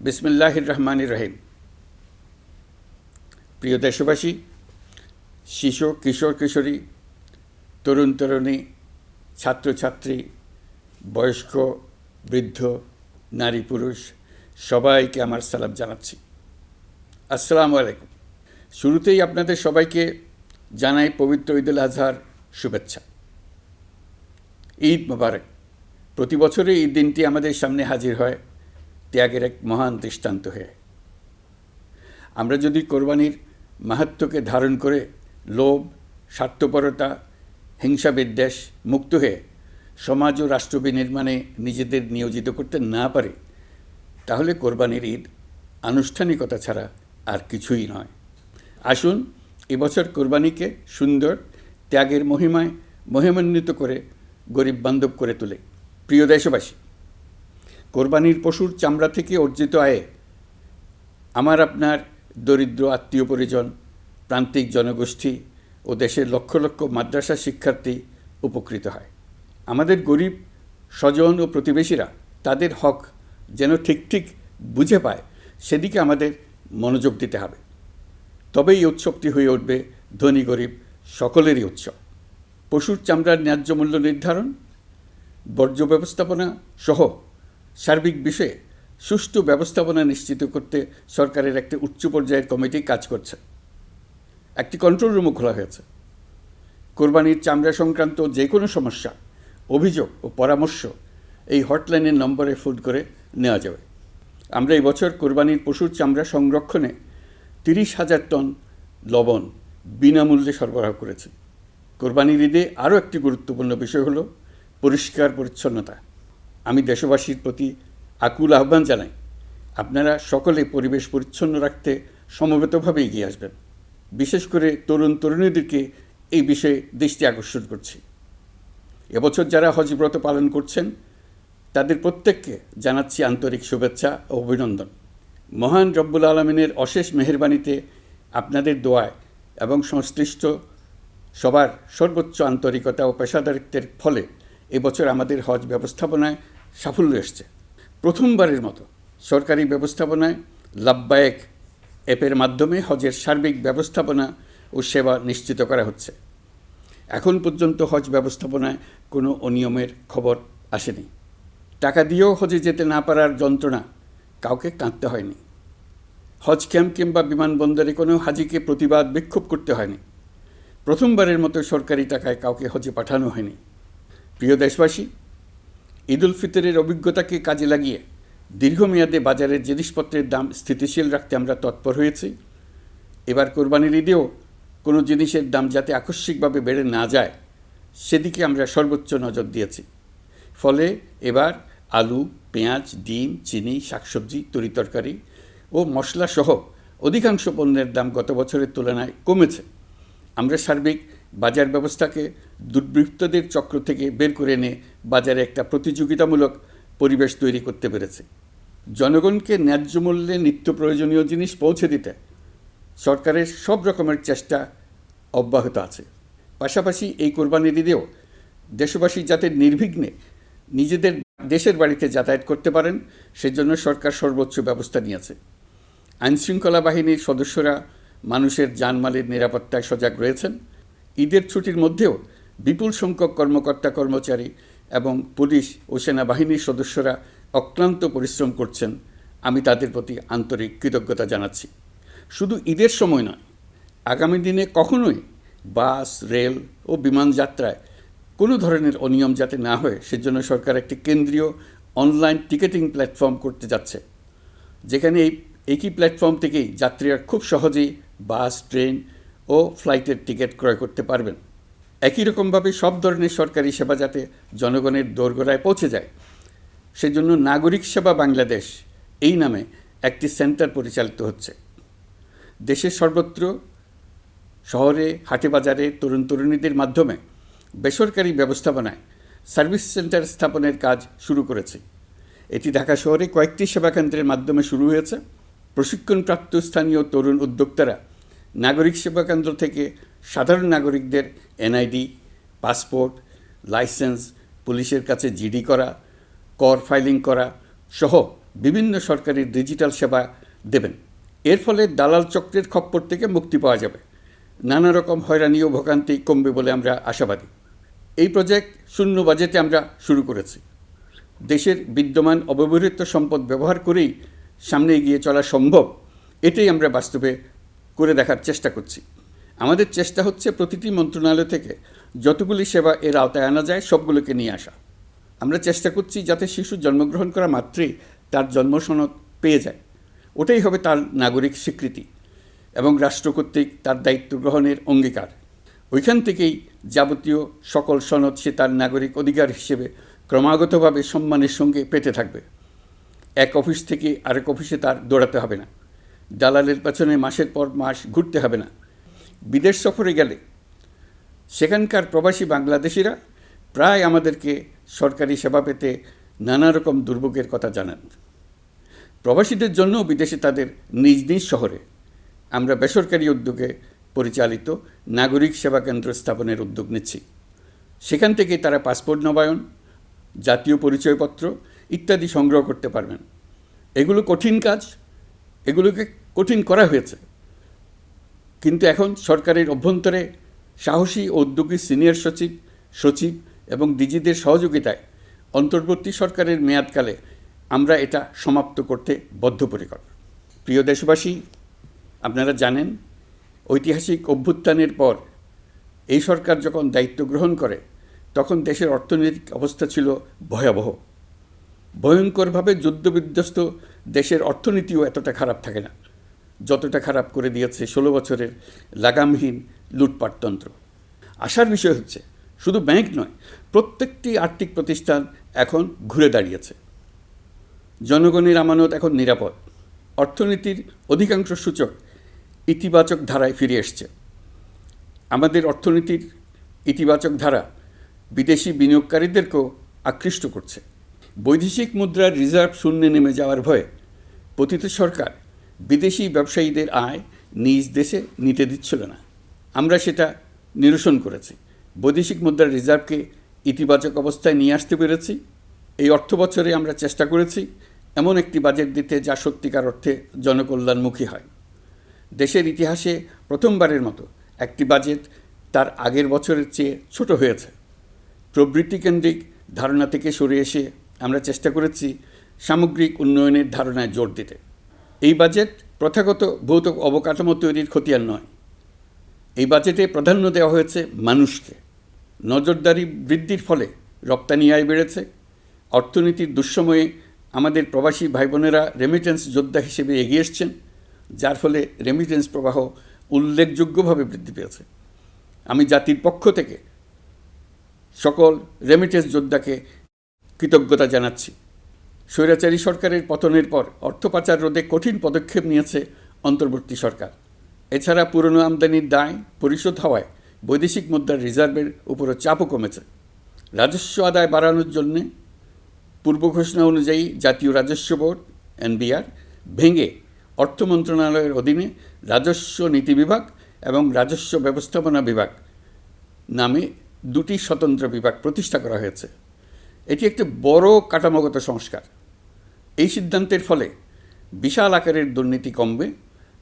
বিসমিল্লাহির রহমানির রহিম। প্রিয় দেশবাসী, শিশু, কিশোর কিশোরী, তরুণ তরুণী, ছাত্রছাত্রী, বয়স্ক, বৃদ্ধ, নারী পুরুষ সবাইকে আমার সালাম জানাচ্ছি। আসসালামু আলাইকুম। শুরুতেই আপনাদের সবাইকে জানাই পবিত্র ঈদুল আজহার শুভেচ্ছা। ঈদ মোবারক। প্রতি বছরই এই দিনটি আমাদের সামনে হাজির হয় ত্যাগের এক মহান দৃষ্টান্ত হয়ে। আমরা যদি কোরবানির মাহাত্ম্যকে ধারণ করে লোভ, স্বার্থপরতা, হিংসা বিদ্বেষ মুক্ত হয়ে সমাজ ও রাষ্ট্র বিনির্মাণে নিজেদের নিয়োজিত করতে না পারি, তাহলে কোরবানির ঈদ আনুষ্ঠানিকতা ছাড়া আর কিছুই নয়। আসুন এবছর কোরবানিকে সুন্দর, ত্যাগের মহিমায় মহিমান্বিত করে গরিব বান্ধব করে তোলে। প্রিয় দেশবাসী, কোরবানির পশুর চামড়া থেকে অর্জিত আয়ে আমার আপনার দরিদ্র আত্মীয় পরিজন, প্রান্তিক জনগোষ্ঠী ও দেশের লক্ষ লক্ষ মাদ্রাসা শিক্ষার্থী উপকৃত হয়। আমাদের গরিব স্বজন ও প্রতিবেশীরা তাদের হক যেন ঠিক ঠিক বুঝে পায়, সেদিকে আমাদের মনোযোগ দিতে হবে। তবেই এই উৎসবটি হয়ে উঠবে ধনী গরিব সকলেরই উৎসব। পশুর চামড়ার ন্যায্য মূল্য নির্ধারণ, বর্জ্য ব্যবস্থাপনা সহ সার্বিক বিষয়ে সুষ্ঠু ব্যবস্থাপনা নিশ্চিত করতে সরকারের একটি উচ্চ পর্যায়ের কমিটি কাজ করছে। একটি কন্ট্রোল রুমও খোলা হয়েছে। কোরবানির চামড়া সংক্রান্ত যে কোনো সমস্যা, অভিযোগ ও পরামর্শ এই হটলাইনের নম্বরে ফোন করে নেওয়া যাবে। আমরা এই বছর কোরবানির পশুর চামড়া সংরক্ষণে 30,000 টন লবণ বিনামূল্যে সরবরাহ করেছি। কোরবানির ঈদে আরও একটি গুরুত্বপূর্ণ বিষয় হলো পরিষ্কার পরিচ্ছন্নতা। আমি দেশবাসীর প্রতি আকুল আহ্বান জানাই, আপনারা সকলে পরিবেশ পরিচ্ছন্ন রাখতে সমবেতভাবে এগিয়ে আসবেন। বিশেষ করে তরুণ তরুণীদেরকে এই বিষয়ে দৃষ্টি আকর্ষণ করছি। এবছর যারা হজব্রত পালন করছেন তাদের প্রত্যেককে জানাচ্ছি আন্তরিক শুভেচ্ছা ও অভিনন্দন। মহান রব্বুল আলমিনের অশেষ মেহেরবানিতে, আপনাদের দোয়ায় এবং সংশ্লিষ্ট সবার সর্বোচ্চ আন্তরিকতা ও পেশাদারিত্বের ফলে এবছর আমাদের হজ ব্যবস্থাপনায় সাফল্য এসছে। প্রথমবারের মতো সরকারি ব্যবস্থাপনায় লাব্বায়েক অ্যাপের মাধ্যমে হজের সার্বিক ব্যবস্থাপনা ও সেবা নিশ্চিত করা হচ্ছে। এখন পর্যন্ত হজ ব্যবস্থাপনায় কোনো অনিয়মের খবর আসেনি। টাকা দিয়েও হজে যেতে না পারার যন্ত্রণা কাউকে কাঁদতে হয়নি। হজ ক্যাম্প কিংবা বিমানবন্দরে কোনো হাজিকে প্রতিবাদ বিক্ষোভ করতে হয়নি। প্রথমবারের মতো সরকারি টাকায় কাউকে হজে পাঠানো হয়নি। প্রিয় দেশবাসী, ঈদ উল ফিতরের অভিজ্ঞতাকে কাজে লাগিয়ে দীর্ঘমেয়াদে বাজারের জিনিসপত্রের দাম স্থিতিশীল রাখতে আমরা তৎপর হয়েছি। এবার কোরবানির ঈদেও কোনো জিনিসের দাম যাতে আকস্মিকভাবে বেড়ে না যায়, সেদিকে আমরা সর্বোচ্চ নজর দিয়েছি। ফলে এবার আলু, পেঁয়াজ, ডিম, চিনি, শাকসবজি, তরিতরকারি ও মশলাসহ অধিকাংশ পণ্যের দাম গত বছরের তুলনায় কমেছে। আমরা সার্বিক বাজার ব্যবস্থাকে দুর্বৃত্তদের চক্র থেকে বের করে এনে বাজারে একটা প্রতিযোগিতামূলক পরিবেশ তৈরি করতে পেরেছি। জনগণকে ন্যায্য মূল্যে নিত্য প্রয়োজনীয় জিনিস পৌঁছে দিতে সরকারের সব রকমের চেষ্টা অব্যাহত আছে। পাশাপাশি এই কোরবানির ঈদেও দেশবাসী যাতে নির্বিঘ্নে নিজেদের দেশের বাড়িতে যাতায়াত করতে পারেন, সেজন্য সরকার সর্বোচ্চ ব্যবস্থা নিয়েছে। আইনশৃঙ্খলা বাহিনীর সদস্যরা মানুষের জানমালের নিরাপত্তায় সজাগ রয়েছেন। ঈদের ছুটির মধ্যেও বিপুল সংখ্যক কর্মকর্তা কর্মচারী এবং পুলিশ ও সেনাবাহিনীর সদস্যরা অক্লান্ত পরিশ্রম করছেন। আমি তাদের প্রতি আন্তরিক কৃতজ্ঞতা জানাচ্ছি। শুধু ঈদের সময় নয়, আগামী দিনে কখনোই বাস, রেল ও বিমান যাত্রায় কোনো ধরনের অনিয়ম যাতে না হয়, সেজন্য সরকার একটি কেন্দ্রীয় অনলাইন টিকেটিং প্ল্যাটফর্ম করতে যাচ্ছে, যেখানে এই একই প্ল্যাটফর্ম থেকেই যাত্রীরা খুব সহজেই বাস, ট্রেন ও ফ্লাইটের টিকিট ক্রয় করতে পারবেন। একই রকমভাবে সব ধরনের সরকারি সেবা যাতে জনগণের দোরগোড়ায় পৌঁছে যায়, সেজন্য নাগরিক সেবা বাংলাদেশ এই নামে একটি সেন্টার পরিচালিত হচ্ছে। দেশের সর্বত্র শহরে, হাটে বাজারে তরুণ তরুণীদের মাধ্যমে বেসরকারি ব্যবস্থাপনায় সার্ভিস সেন্টার স্থাপনের কাজ শুরু করেছে। এটি ঢাকা শহরে কয়েকটি সেবাকেন্দ্রের মাধ্যমে শুরু হয়েছে। প্রশিক্ষণপ্রাপ্ত স্থানীয় তরুণ উদ্যোক্তারা নাগরিক সেবাকেন্দ্র থেকে সাধারণ নাগরিকদের এনআইডি, পাসপোর্ট, লাইসেন্স, পুলিশের কাছে জিডি করা, কর ফাইলিং করা সহ বিভিন্ন সরকারি ডিজিটাল সেবা দেবেন। এর ফলে দালাল চক্রের খপ্পর থেকে মুক্তি পাওয়া যাবে, নানা রকম হয়রানি ও ভোগান্তি কমবে বলে আমরা আশাবাদী। এই প্রজেক্ট শূন্য বাজেটে আমরা শুরু করেছি। দেশের বিদ্যমান অব্যবহৃত সম্পদ ব্যবহার করেই সামনে এগিয়ে চলা সম্ভব, এটাই আমরা বাস্তবে করে দেখার চেষ্টা করছি। আমাদের চেষ্টা হচ্ছে প্রতিটি মন্ত্রণালয় থেকে যতগুলি সেবা এর আওতায় আনা যায় সবগুলোকে নিয়ে আসা। আমরা চেষ্টা করছি যাতে শিশু জন্মগ্রহণ করা মাত্রই তার জন্মসনদ পেয়ে যায়, ওটাই হবে তার নাগরিক স্বীকৃতি এবং রাষ্ট্র কর্তৃক তার দায়িত্ব গ্রহণের অঙ্গীকার। ওইখান থেকেই যাবতীয় সকল সনদ সে তার নাগরিক অধিকার হিসেবে ক্রমাগতভাবে সম্মানের সঙ্গে পেতে থাকবে। এক অফিস থেকে আরেক অফিসে তার দৌড়াতে হবে না, দালালের পেছনে মাসের পর মাস ঘুরতে হবে না। বিদেশ সফরে গেলে সেখানকার প্রবাসী বাংলাদেশিরা প্রায় আমাদেরকে সরকারি সেবা পেতে নানা রকম দুর্ভোগের কথা জানান। প্রবাসীদের জন্য বিদেশে তাদের নিজ নিজ শহরে আমরা বেসরকারি উদ্যোগে পরিচালিত নাগরিক সেবা কেন্দ্র স্থাপনের উদ্যোগ নিচ্ছি। সেখান থেকে তারা পাসপোর্ট নবায়ন, জাতীয় পরিচয়পত্র ইত্যাদি সংগ্রহ করতে পারবেন। এগুলো কঠিন কাজ, এগুলোকে কঠিন করা হয়েছে, কিন্তু এখন সরকারের অভ্যন্তরে সাহসী ও উদ্যোগী সিনিয়র সচিব এবং ডিজিদের সহযোগিতায় অন্তর্বর্তী সরকারের মেয়াদকালে আমরা এটা সমাপ্ত করতে বদ্ধপরিকর। প্রিয় দেশবাসী, আপনারা জানেন ঐতিহাসিক অভ্যুত্থানের পর এই সরকার যখন দায়িত্ব গ্রহণ করে তখন দেশের অর্থনৈতিক অবস্থা ছিল ভয়াবহ। ভয়ঙ্করভাবে যুদ্ধবিধ্বস্ত দেশের অর্থনীতিও এতটা খারাপ থাকে না যতটা খারাপ করে দিয়েছে 16 বছরের লাগামহীন লুটপাটতন্ত্র। আশার বিষয় হচ্ছে শুধু ব্যাংক নয়, প্রত্যেকটি আর্থিক প্রতিষ্ঠান এখন ঘুরে দাঁড়িয়েছে। জনগণের আমানত এখন নিরাপদ। অর্থনীতির অধিকাংশ সূচক ইতিবাচক ধারায় ফিরে এসছে। আমাদের অর্থনীতির ইতিবাচক ধারা বিদেশি বিনিয়োগকারীদেরকেও আকৃষ্ট করছে। বৈদেশিক মুদ্রার রিজার্ভ শূন্যে নেমে যাওয়ার ভয়ে পতিত সরকার বিদেশি ব্যবসায়ীদের আয় নিজ দেশে নিতে দিচ্ছিল না। আমরা সেটা নিরসন করেছি, বৈদেশিক মুদ্রার রিজার্ভকে ইতিবাচক অবস্থায় নিয়ে আসতে পেরেছি। এই অর্থ বছরে আমরা চেষ্টা করেছি এমন একটি বাজেট দিতে যা সত্যিকার অর্থে জনকল্যাণমুখী হয়। দেশের ইতিহাসে প্রথমবারের মতো একটি বাজেট তার আগের বছরের চেয়ে ছোট হয়েছে। প্রবৃত্তিকেন্দ্রিক ধারণা থেকে সরে এসে আমরা চেষ্টা করেছি সামগ্রিক উন্নয়নের ধারণায় জোর দিতে। এই বাজেট প্রথাগত ভৌত অবকাঠামো তৈরির খতিয়ান নয়। এই বাজেটে প্রাধান্য দেওয়া হয়েছে মানুষকে। নজরদারি বৃদ্ধির ফলে রপ্তানি আয় বেড়েছে। অর্থনীতির দুঃসময়ে আমাদের প্রবাসী ভাই বোনেরা রেমিটেন্স যোদ্ধা হিসেবে এগিয়ে এসছেন, যার ফলে রেমিটেন্স প্রবাহ উল্লেখযোগ্যভাবে বৃদ্ধি পেয়েছে। আমি জাতির পক্ষ থেকে সকল রেমিটেন্স যোদ্ধাকে কৃতজ্ঞতা জানাচ্ছি। স্বৈরাচারী সরকারের পতনের পর অর্থ পাচার রোধে কঠিন পদক্ষেপ নিয়েছে অন্তর্বর্তী সরকার। এছাড়া পুরনো আমদানির দায় পরিশোধ হওয়ায় বৈদেশিক মুদ্রার রিজার্ভের উপরও চাপও কমেছে। রাজস্ব আদায় বাড়ানোর জন্যে পূর্ব ঘোষণা অনুযায়ী জাতীয় রাজস্ব বোর্ড এনবিআর ভেঙে অর্থ মন্ত্রণালয়ের অধীনে রাজস্ব নীতি বিভাগ এবং রাজস্ব ব্যবস্থাপনা বিভাগ নামে দুটি স্বতন্ত্র বিভাগ প্রতিষ্ঠা করা হয়েছে। এটি একটি বড় কাঠামোগত সংস্কার। এই সিদ্ধান্তের ফলে বিশাল আকারের দুর্নীতি কমবে,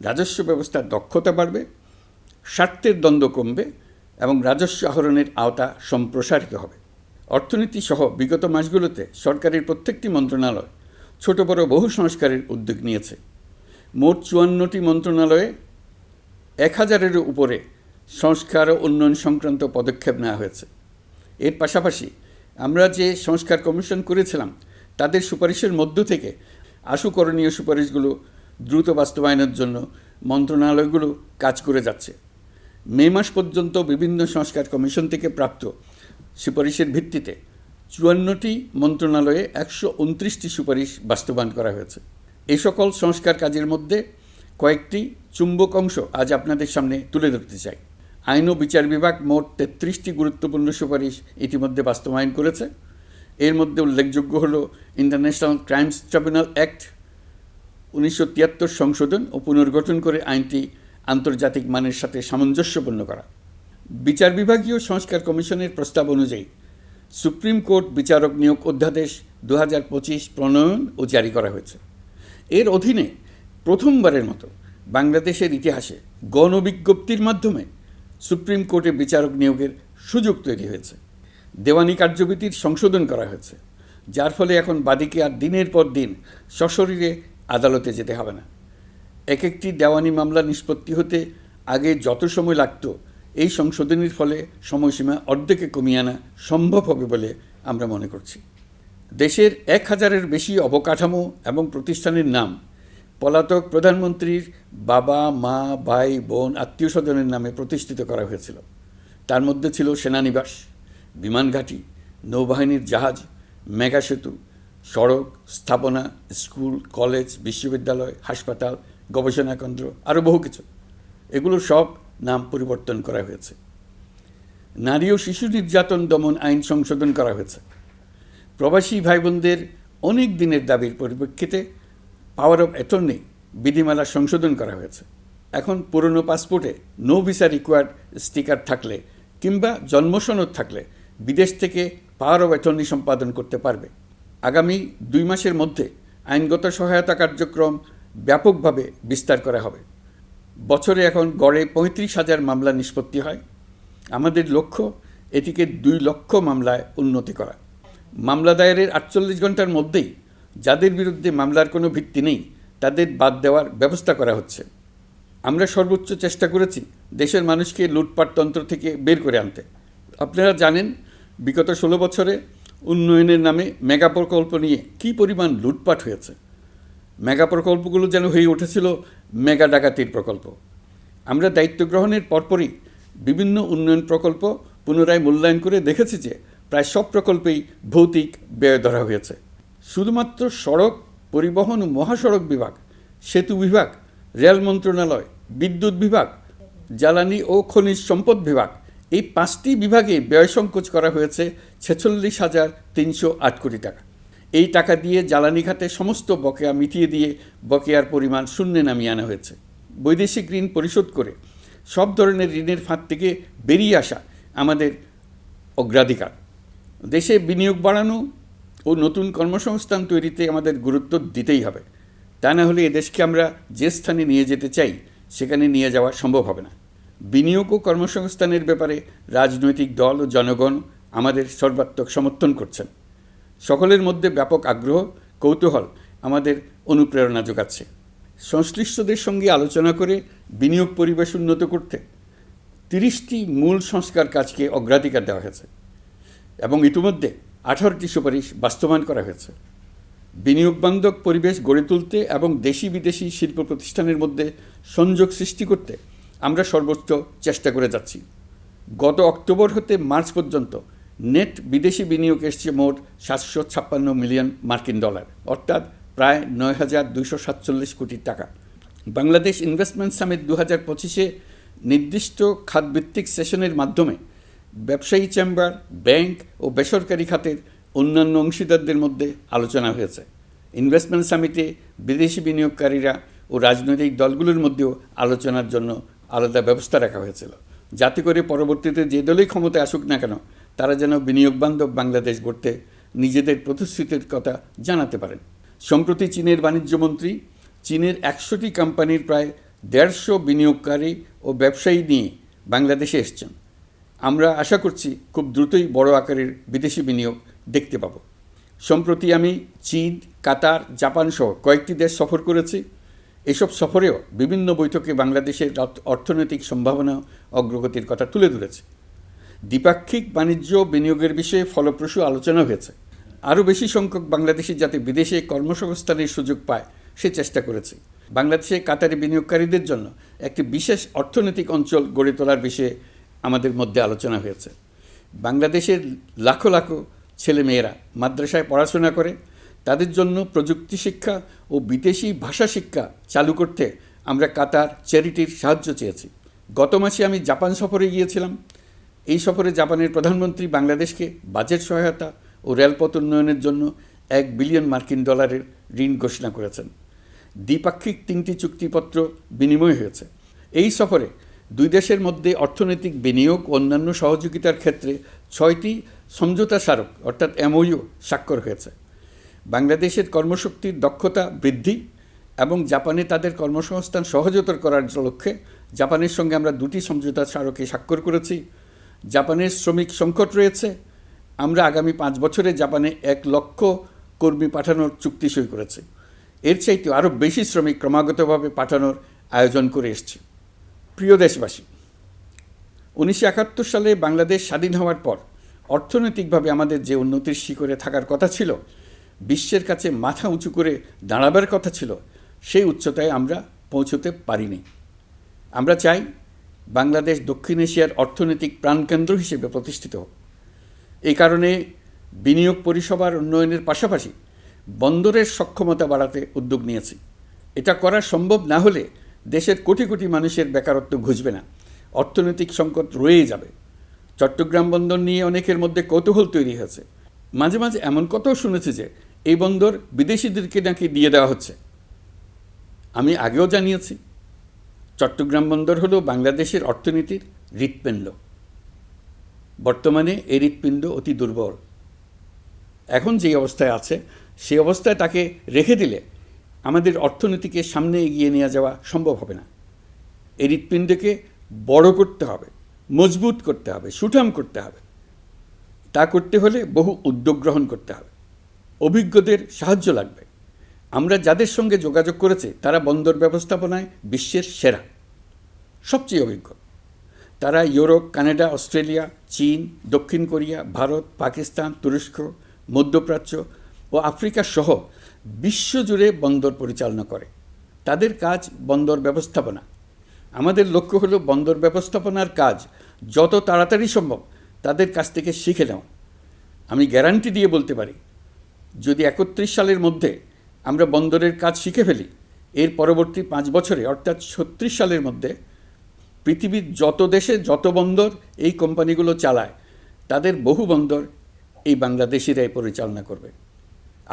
রাজস্ব ব্যবস্থার দক্ষতা বাড়বে, স্বার্থের দ্বন্দ্ব কমবে এবং রাজস্ব আহরণের আওতা সম্প্রসারিত হবে। অর্থনীতি সহ বিগত মাসগুলোতে সরকারের প্রত্যেকটি মন্ত্রণালয় ছোট বড় বহু সংস্কারের উদ্যোগ নিয়েছে। মোট 54টি মন্ত্রণালয়ে 1000-এর উপরে সংস্কার ও উন্নয়ন সংক্রান্ত পদক্ষেপ নেওয়া হয়েছে। এর পাশাপাশি আমরা যে সংস্কার কমিশন করেছিলাম তাদের সুপারিশের মধ্য থেকে আশু করণীয় সুপারিশগুলো দ্রুত বাস্তবায়নের জন্য মন্ত্রণালয়গুলো কাজ করে যাচ্ছে। মে মাস পর্যন্ত বিভিন্ন সংস্কার কমিশন থেকে প্রাপ্ত সুপারিশের ভিত্তিতে 54টি মন্ত্রণালয়ে 129টি সুপারিশ বাস্তবায়ন করা হয়েছে। এই সকল সংস্কার কাজের মধ্যে কয়েকটি চুম্বক অংশ আজ আপনাদের সামনে তুলে ধরতে চাই। আইন ও বিচার বিভাগ মোট 33টি গুরুত্বপূর্ণ সুপারিশ ইতিমধ্যে বাস্তবায়ন করেছে। এর মধ্যে উল্লেখযোগ্য হল ইন্টারন্যাশনাল ক্রাইমস ট্রাইব্যুনাল অ্যাক্ট 1973 সংশোধন ও পুনর্গঠন করে আইনটি আন্তর্জাতিক মানের সাথে সামঞ্জস্যপূর্ণ করা। বিচার বিভাগীয় সংস্কার কমিশনের প্রস্তাব অনুযায়ী সুপ্রিম কোর্ট বিচারক নিয়োগ অধ্যাদেশ 2025 প্রণয়ন ও জারি করা হয়েছে। এর অধীনে প্রথমবারের মতো বাংলাদেশের ইতিহাসে গণবিজ্ঞপ্তির মাধ্যমে সুপ্রিম কোর্টে বিচারক নিয়োগের সুযোগ তৈরি হয়েছে। দেওয়ানি কার্যবিধির সংশোধন করা হয়েছে, যার ফলে এখন বাদীকে আর দিনের পর দিন সশরীরে আদালতে যেতে হবে না। এক একটি দেওয়ানি মামলা নিষ্পত্তি হতে আগে যত সময় লাগত, এই সংশোধনীর ফলে সময়সীমা অর্ধেকে কমিয়ে আনা সম্ভব হবে বলে আমরা মনে করছি। দেশের 1000-এর বেশি অবকাঠামো এবং প্রতিষ্ঠানের নাম পলাতক প্রধানমন্ত্রীর বাবা, মা, ভাই, বোন, আত্মীয় স্বজনের নামে প্রতিষ্ঠিত করা হয়েছিল। তার মধ্যে ছিল সেনানিবাস, বিমানঘাঁটি, নৌবাহিনীর জাহাজ, মেগা সেতু, সড়ক, স্থাপনা, স্কুল, কলেজ, বিশ্ববিদ্যালয়, হাসপাতাল, গবেষণা কেন্দ্র, আরও বহু কিছু। এগুলোর সব নাম পরিবর্তন করা হয়েছে। নারী ও শিশু নির্যাতন দমন আইন সংশোধন করা হয়েছে। প্রবাসী ভাই বোনদের অনেক দিনের দাবির পরিপ্রেক্ষিতে পাওয়ার অফ অ্যাটর্নি বিধিমালা সংশোধন করা হয়েছে। এখন পুরনো পাসপোর্টে নো ভিসা রিকোয়ার্ড স্টিকার থাকলে কিংবা জন্মসনদ থাকলে বিদেশ থেকে পাওয়ার অফ অ্যাটর্নি সম্পাদন করতে পারবে। আগামী 2 মাসের মধ্যে আইনগত সহায়তা কার্যক্রম ব্যাপকভাবে বিস্তার করা হবে। বছরে এখন গড়ে 35,000 মামলা নিষ্পত্তি হয়। আমাদের লক্ষ্য এটিকে 2 লক্ষ মামলায় উন্নতি করা। মামলা দায়েরের 48 ঘন্টার মধ্যেই যাদের বিরুদ্ধে মামলার কোনো ভিত্তি নেই তাদের বাদ দেওয়ার ব্যবস্থা করা হচ্ছে। আমরা সর্বোচ্চ চেষ্টা করেছি দেশের মানুষকে লুটপাটতন্ত্র থেকে বের করে আনতে। আপনারা জানেন, বিগত 16 বছরে উন্নয়নের নামে মেগা প্রকল্প নিয়ে কী পরিমাণ লুটপাট হয়েছে। মেগা প্রকল্পগুলো যেন হয়ে উঠেছিল মেগা ডাকাতির প্রকল্প। আমরা দায়িত্ব গ্রহণের পরপরই বিভিন্ন উন্নয়ন প্রকল্প পুনরায় মূল্যায়ন করে দেখেছি যে প্রায় সব প্রকল্পেই ভৌতিক ব্যয় ধরা হয়েছে। শুধুমাত্র সড়ক, পরিবহন ও মহাসড়ক বিভাগ, সেতু বিভাগ, রেল মন্ত্রণালয়, বিদ্যুৎ বিভাগ, জ্বালানি ও খনিজ সম্পদ বিভাগ, এই 5টি বিভাগে ব্যয় সংকোচ করা হয়েছে 46,308 কোটি টাকা। এই টাকা দিয়ে জ্বালানি খাতে সমস্ত বকেয়া মিটিয়ে দিয়ে বকেয়ার পরিমাণ শূন্যে নামিয়ে আনা হয়েছে। বৈদেশিক ঋণ পরিশোধ করে সব ধরনের ঋণের ফাঁদ থেকে বেরিয়ে আসা আমাদের অগ্রাধিকার। দেশে বিনিয়োগ বাড়ানো ও নতুন কর্মসংস্থান তৈরিতে আমাদের গুরুত্ব দিতেই হবে। তা না হলে এদেশকে আমরা যে স্থানে নিয়ে যেতে চাই সেখানে নিয়ে যাওয়া সম্ভব হবে না। বিনিয়োগ ও কর্মসংস্থানের ব্যাপারে রাজনৈতিক দল ও জনগণ আমাদের সর্বাত্মক সমর্থন করছেন। সকলের মধ্যে ব্যাপক আগ্রহ, কৌতূহল আমাদের অনুপ্রেরণা যোগাচ্ছে। সংশ্লিষ্টদের সঙ্গে আলোচনা করে বিনিয়োগ পরিবেশ উন্নত করতে 30টি মূল সংস্কার কাজকে অগ্রাধিকার দেওয়া হয়েছে এবং ইতিমধ্যে 18টি সুপারিশ বাস্তবায়ন করা হয়েছে। বিনিয়োগ বান্ধব পরিবেশ গড়ে তুলতে এবং দেশি বিদেশি শিল্প প্রতিষ্ঠানের মধ্যে সংযোগ সৃষ্টি করতে আমরা সর্বোচ্চ চেষ্টা করে যাচ্ছি। গত অক্টোবর হতে মার্চ পর্যন্ত নেট বিদেশি বিনিয়োগ এসছে মোট 756 মিলিয়ন মার্কিন ডলার, অর্থাৎ প্রায় 9,247 কোটি টাকা। বাংলাদেশ ইনভেস্টমেন্ট সামিট 2025-এ নির্দিষ্ট খাতভিত্তিক সেশনের মাধ্যমে ব্যবসায়ী চেম্বার, ব্যাংক ও বেসরকারি খাতের অন্যান্য অংশীদারদের মধ্যে আলোচনা হয়েছে। ইনভেস্টমেন্ট সামিটে বিদেশি বিনিয়োগকারীরা ও রাজনৈতিক দলগুলোর মধ্যেও আলোচনার জন্য আলাদা ব্যবস্থা রাখা হয়েছিল, যাতে করে পরবর্তীতে যে দলই ক্ষমতায় আসুক না কেন তারা যেন বিনিয়োগ বান্ধব বাংলাদেশ গড়তে নিজেদের প্রতিশ্রুতির কথা জানাতে পারেন। সম্প্রতি চীনের বাণিজ্যমন্ত্রী চীনের 100টি কোম্পানির প্রায় 150 বিনিয়োগকারী ও ব্যবসায়ী নিয়ে বাংলাদেশে এসছেন। আমরা আশা করছি খুব দ্রুতই বড় আকারের বিদেশি বিনিয়োগ দেখতে পাব। সম্প্রতি আমি চীন, কাতার, জাপান সহ কয়েকটি দেশ সফর করেছি। এসব সফরেও বিভিন্ন বৈঠকে বাংলাদেশের অর্থনৈতিক সম্ভাবনা অগ্রগতির কথা তুলে ধরেছি। দ্বিপাক্ষিক বাণিজ্য বিনিয়োগের বিষয়ে ফলপ্রসূ আলোচনা হয়েছে। আরও বেশি সংখ্যক বাংলাদেশি যাতে বিদেশে কর্মসংস্থানের সুযোগ পায় সে চেষ্টা করেছে। বাংলাদেশে কাতারি বিনিয়োগকারীদের জন্য একটি বিশেষ অর্থনৈতিক অঞ্চল গড়ে তোলার বিষয়ে আমাদের মধ্যে আলোচনা হয়েছে। বাংলাদেশের লাখো লাখো ছেলেমেয়েরা মাদ্রাসায় পড়াশোনা করে, তাদের জন্য প্রযুক্তি শিক্ষা ও বিদেশি ভাষা শিক্ষা চালু করতে আমরা কাতার চ্যারিটির সাহায্য চেয়েছি। গত মাসে আমি জাপান সফরে গিয়েছিলাম। এই সফরে জাপানের প্রধানমন্ত্রী বাংলাদেশকে বাজেট সহায়তা ও রেলপথ উন্নয়নের জন্য $1 বিলিয়ন মার্কিন ডলারের ঋণ ঘোষণা করেছেন। দ্বিপাক্ষিক 3টি চুক্তিপত্র বিনিময় হয়েছে। এই সফরে দুই দেশের মধ্যে অর্থনৈতিক বিনিয়োগ ও অন্যান্য সহযোগিতার ক্ষেত্রে 6টি সমঝোতা স্মারক অর্থাৎ এমওইউ স্বাক্ষর হয়েছে। বাংলাদেশের কর্মশক্তির দক্ষতা বৃদ্ধি এবং জাপানে তাদের কর্মসংস্থান সহজতর করার লক্ষ্যে জাপানের সঙ্গে আমরা 2টি সমঝোতা স্মারকে স্বাক্ষর করেছি। জাপানের শ্রমিক সংকট রয়েছে, আমরা আগামী 5 বছরে জাপানে 1 লক্ষ কর্মী পাঠানোর চুক্তি সই করেছি। এর চাইতে আরও বেশি শ্রমিক ক্রমাগতভাবে পাঠানোর আয়োজন করে এসছে। প্রিয় দেশবাসী, 1971 সালে বাংলাদেশ স্বাধীন হওয়ার পর অর্থনৈতিকভাবে আমাদের যে উন্নতির শিখরে থাকার কথা ছিল, বিশ্বের কাছে মাথা উঁচু করে দাঁড়াবার কথা ছিল, সেই উচ্চতায় আমরা পৌঁছতে পারিনি। আমরা চাই বাংলাদেশ দক্ষিণ এশিয়ার অর্থনৈতিক প্রাণকেন্দ্র হিসেবে প্রতিষ্ঠিত হোক। এই কারণে বিনিয়োগ পরিষেবার উন্নয়নের পাশাপাশি বন্দরের সক্ষমতা বাড়াতে উদ্যোগ নিয়েছি। এটা করা সম্ভব না হলে দেশের কোটি কোটি মানুষের বেকারত্ব ঘুচবে না, অর্থনৈতিক সংকট রয়েই যাবে। চট্টগ্রাম বন্দর নিয়ে অনেকের মধ্যে কৌতূহল তৈরি হয়েছে। মাঝে মাঝে এমন কথাও শুনেছি যে এই বন্দর বিদেশিদেরকে নাকি দিয়ে দেওয়া হচ্ছে। আমি আগেও জানিয়েছি, চট্টগ্রাম বন্দর হলো বাংলাদেশের অর্থনীতির হৃৎপিণ্ড। বর্তমানে এই হৃৎপিণ্ড অতি দুর্বল। এখন যে অবস্থায় আছে সেই অবস্থায় তাকে রেখে দিলে আমাদের অর্থনীতিকে সামনে এগিয়ে নিয়ে যাওয়া সম্ভব হবে না। এই হৃৎপিণ্ডকে বড় করতে হবে, মজবুত করতে হবে, সুঠাম করতে হবে। তা করতে হলে বহু উদ্যোগ গ্রহণ করতে হবে, অভিজ্ঞদের সাহায্য লাগবে। আমরা যাদের সঙ্গে যোগাযোগ করেছি তারা বন্দর ব্যবস্থাপনায় বিশ্বের সেরা, সবচেয়ে অভিজ্ঞ। তারা ইউরোপ, কানাডা, অস্ট্রেলিয়া, চীন, দক্ষিণ কোরিয়া, ভারত, পাকিস্তান, তুরস্ক, মধ্যপ্রাচ্য ও আফ্রিকা সহ বিশ্বজুড়ে বন্দর পরিচালনা করে। তাদের কাজ বন্দর ব্যবস্থাপনা। আমাদের লক্ষ্য হলো বন্দর ব্যবস্থাপনার কাজ যত তাড়াতাড়ি সম্ভব তাদের কাছ থেকে শিখে নেওয়া। আমি গ্যারান্টি দিয়ে বলতে পারি, যদি 31 সালের মধ্যে আমরা বন্দরের কাজ শিখে ফেলি, এর পরবর্তী 5 বছরে অর্থাৎ 36 সালের মধ্যে পৃথিবীর যত দেশে যত বন্দর এই কোম্পানিগুলো চালায় তাদের বহু বন্দর এই বাংলাদেশিরাই পরিচালনা করবে।